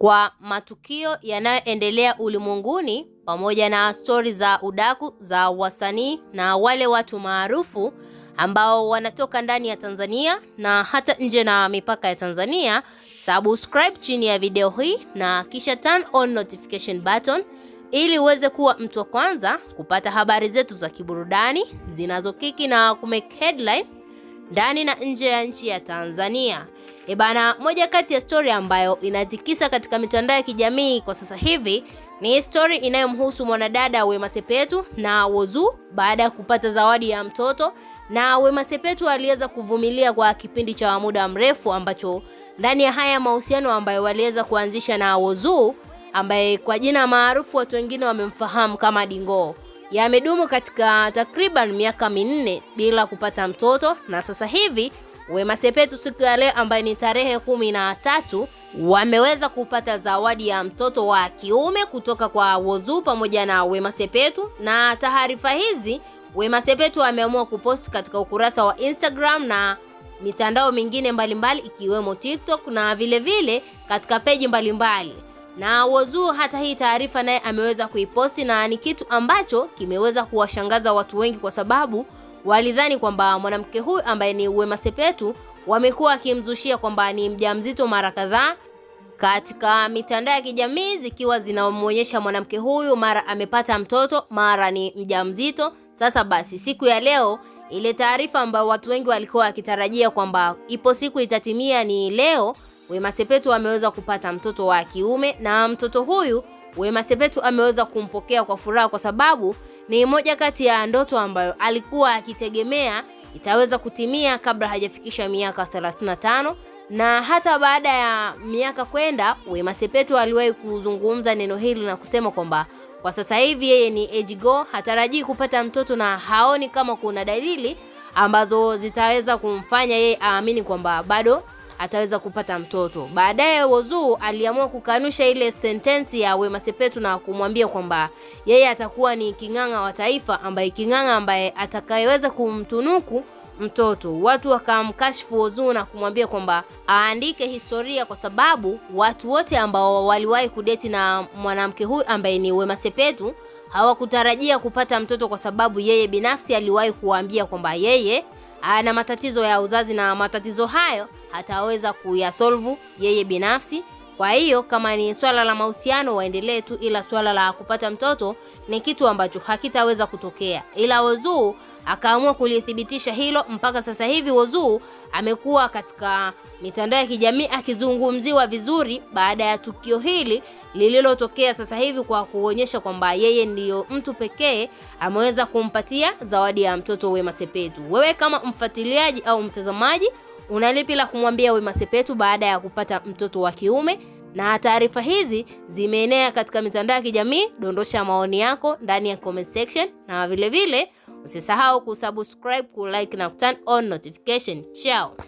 kwa matukio yanayoendelea ulimwenguni pamoja na stori za udaku za wasanii na wale watu maarufu ambao wanatoka ndani ya Tanzania na hata nje na mipaka ya Tanzania. Subscribe chini ya video hii na kisha turn on notification button ili uweze kuwa mtu wa kwanza kupata habari zetu za kiburudani zinazokiki na kumake headline ndani na nje ya nchi ya Tanzania. Bana, moja kati ya story ambayo inatikisa katika mitandao ya kijamii kwa sasa hivi ni story inayomhusu mwanadada Wema Sepetu na Whozu baada ya kupata zawadi ya mtoto. Na Wema Sepetu aliweza kuvumilia kwa kipindi cha muda mrefu ambacho ndani ya haya mahusiano ambayo waliweza kuanzisha na Whozu ambaye kwa jina maarufu watu wengine wamemfahamu kama Dingo, yamedumu katika takriban miaka 4 bila kupata mtoto. Na sasa hivi Wema Sepetu siku ya leo ambaye ni tarehe 13 wameweza kupata zawadi ya mtoto wa kiume kutoka kwa Whozu pamoja na Wema Sepetu. Na taarifa hizi Wema Sepetu ameamua kupost katika ukurasa wa Instagram na mitandao mingine mbalimbali ikiwemo TikTok na vile katika peji mbalimbali. Na Whozu hata hii taarifa naye ameweza kuiposti, na ni kitu ambacho kimeweza kuwashangaza watu wengi kwa sababu walidhani kwamba mwanamke huyu ambaye ni Wema Sepetu wamekuwa akimzushia kwamba ni mjamzito mara kadhaa katika mitandao ya kijamii, zikiwa zinamuonyesha mwanamke huyu mara amepata mtoto mara ni mjamzito. Sasa basi siku ya leo ile taarifa ambayo watu wengi walikuwa wakitarajia kwamba ipo siku itatimia ni leo, Wema Sepetu ameweza kupata mtoto wa kiume, na mtoto huyu Wema Sepetu ameweza kumpokea kwa furaha kwa sababu ni moja kati ya ndoto ambayo alikuwa akitegemea itaweza kutimia kabla hajafikisha miaka 35. Na hata baada ya miaka kwenda, Wema Sepetu aliwahi kuzungumza neno hili na kusema kwamba kwa sasa hivi yeye ni age go, hatarajii kupata mtoto na haoni kama kuna dalili ambazo zitaweza kumfanya yeye aamini kwamba bado ataweza kupata mtoto. Baadaye Whozu aliamua kukanusha ile sentensi ya Wema Sepetu na kumwambia kwamba yeye atakuwa ni king'ang'a wa taifa, ambaye atakayeweza kumtunuku mtoto. Watu wakamkashifu Whozu na kumwambia kwamba aandike historia kwa sababu watu wote ambao waliwahi kudeti na mwanamke huyu ambaye ni Wema Sepetu hawakutarajia kupata mtoto, kwa sababu yeye binafsi aliwahi kuambia kwamba yeye ana matatizo ya uzazi na matatizo hayo hataweza kuyasolve yeye binafsi. Kwa hiyo kama ni swala la mahusiano waendelee tu, ila swala la kupata mtoto ni kitu ambacho hakitaweza kutokea. Ila Whozu akaamua kulithibitisha hilo. Mpaka sasa hivi Whozu amekuwa katika mitandao ya kijamii akizungumziwa vizuri baada ya tukio hili lililotokea sasa hivi, kwa kuonyesha kwamba yeye ndiyo mtu pekee ameweza kumpatia zawadi ya mtoto Wema Sepetu. Wewe kama mfuatiliaji au mtazamaji, unalipi la kumwambia Wema Sepetu baada ya kupata mtoto wa kiume? Na taarifa hizi zimeenea katika mitandao ya kijamii. Dondosha maoni yako ndani ya comment section, na vile usisahau kusubscribe, kulike na turn on notification. Ciao.